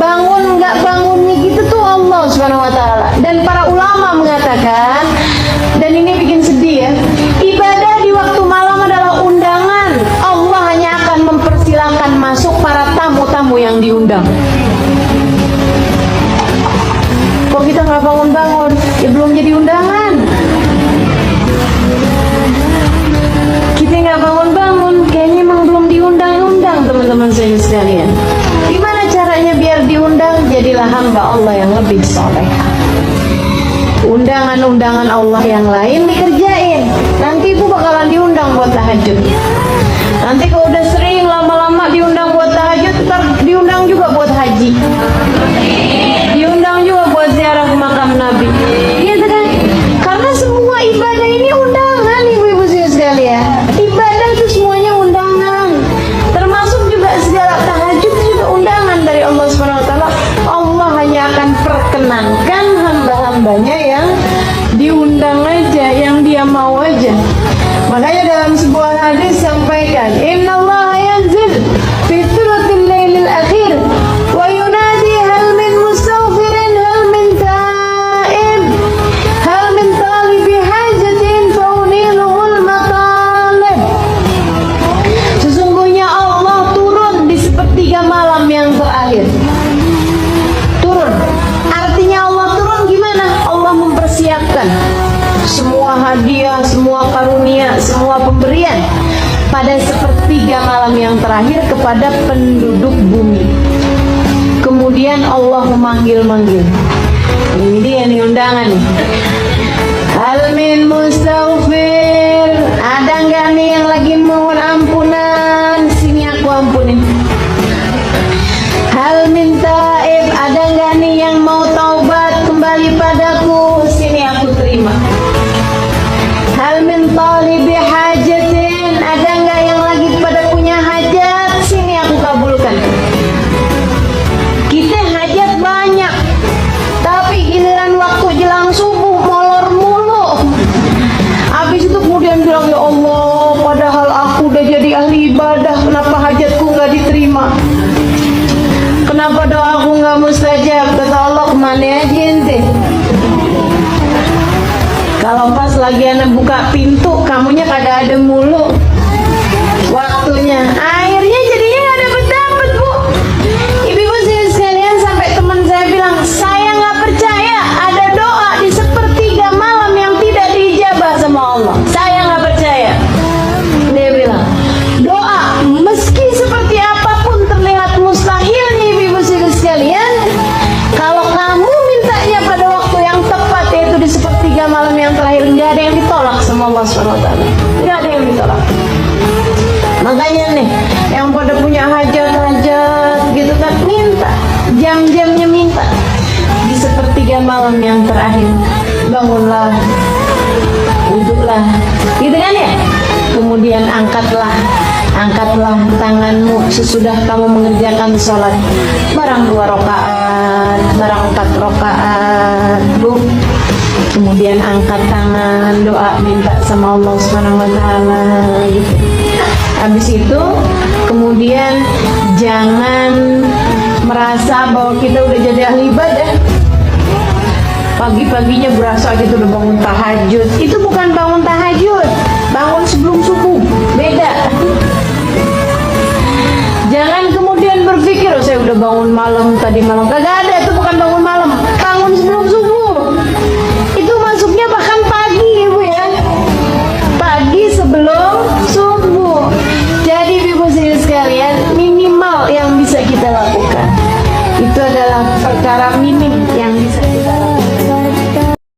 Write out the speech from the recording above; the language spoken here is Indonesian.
bangun nggak bangunnya gitu tuh Allah Subhanahu wa taala. Dan para ulama mengatakan, dan ini bikin sedih ya, ibadah di waktu malam adalah undangan. Allah hanya akan mempersilahkan masuk para tamu-tamu yang diundang. Kok kita nggak bangun-bangun? Ya belum jadi undangan. Kita nggak bangun-bangun, kayaknya emang belum diundang-undang, teman-teman saya sekalian. Gimana caranya biar diundang? Jadilah hamba Allah yang lebih soleh. Undangan-undangan Allah yang lain dikerjain. Nanti ibu bakalan diundang buat tahajud. Nanti kalau udah sering lama-lama diundang buat tahajud, ntar diundang juga buat haji, diundang juga buat ziarah ke makam Nabi. Gitu kan? Karena semua ibadah ini undangan, ibu-ibu sekalian. Ibadah itu semuanya undangan. Termasuk juga segala tahajud juga undangan dari Allah Subhanahu wa taala. Allah hanya akan perkenankan hamba-hambanya yang diundang aja, yang dia mau aja. Makanya dalam sebuah hadis sampaikan, innallaha yanzil fi thuluthil lailil akhir wa yunadi hal min mustaghfirin hal min ta'ib hal min talibi hajatin fauniluhul matalib. Sesungguhnya Allah turun di sepertiga malam yang terakhir. Turun, artinya Allah turun gimana? Allah mempersiapkan semua hadiah, semua karunia, semua pemberian pada sepertiga malam yang terakhir kepada penduduk bumi. Kemudian Allah memanggil-manggil. Ini dia nih undangan nih. Hal min mustaghfir, ada nggak nih yang lagi mohon ampunan? Sini aku ampunin. Hal min taib, ada nggak nih yang mau taubat kembali padaku? Sini aku terima. Hal min talibi hajatin, ada nggak yang lagi pada punya hajat? Sini aku kabulkan. Kita hajat banyak, tapi giliran waktu jelang subuh molor mulu. Habis itu kemudian bilang, ya Allah, padahal aku udah jadi ahli ibadah, kenapa hajatku nggak diterima? Kenapa doaku nggak mustajab? Kata Allah, kemana aja ente? Kalau pas lagi anak buka pintu, kamunya kagak ada mulu waktunya. Akhirnya jadinya nggak dapet-dapet, Bu. Ibu-ibu sekalian, sampai teman saya bilang, saya nggak percaya ada doa di sepertiga malam yang tidak diijabah sama Allah. Saya nggak percaya. Dia bilang, doa meski seperti apapun terlihat mustahil nih, ibu-ibu sekalian, kalau kamu mintanya pada waktu yang tepat, yaitu di sepertiga malam yang terakhir, nggak ada yang ditolak sama Allah SWT. Nggak ada yang ditolak. Makanya nih, yang pada punya hajat-hajat gitu kan, minta, jam-jamnya minta. Di sepertiga malam yang terakhir, bangunlah, wudhulah, gitu kan ya. Kemudian angkatlah tanganmu sesudah kamu mengerjakan sholat, barang 2 rakaat, barang 4 rakaat, Bu. Kemudian angkat tangan, doa, minta sama Allah Subhanahu wa taala gitu. Habis itu kemudian jangan merasa bahwa kita udah jadi ahli ibadah. Pagi-paginya berasa kita udah bangun tahajud. Itu bukan bangun tahajud, bangun sebelum subuh, beda. Jangan kemudian berpikir, oh saya udah bangun malam tadi malam. Kagak ada, itu bukan bangun malam, bangun sebelum subuh. Itu masuknya bahkan pagi, Ibu ya. Pagi sebelum subuh. Jadi Ibu sekalian, minimal yang bisa kita lakukan itu adalah perkara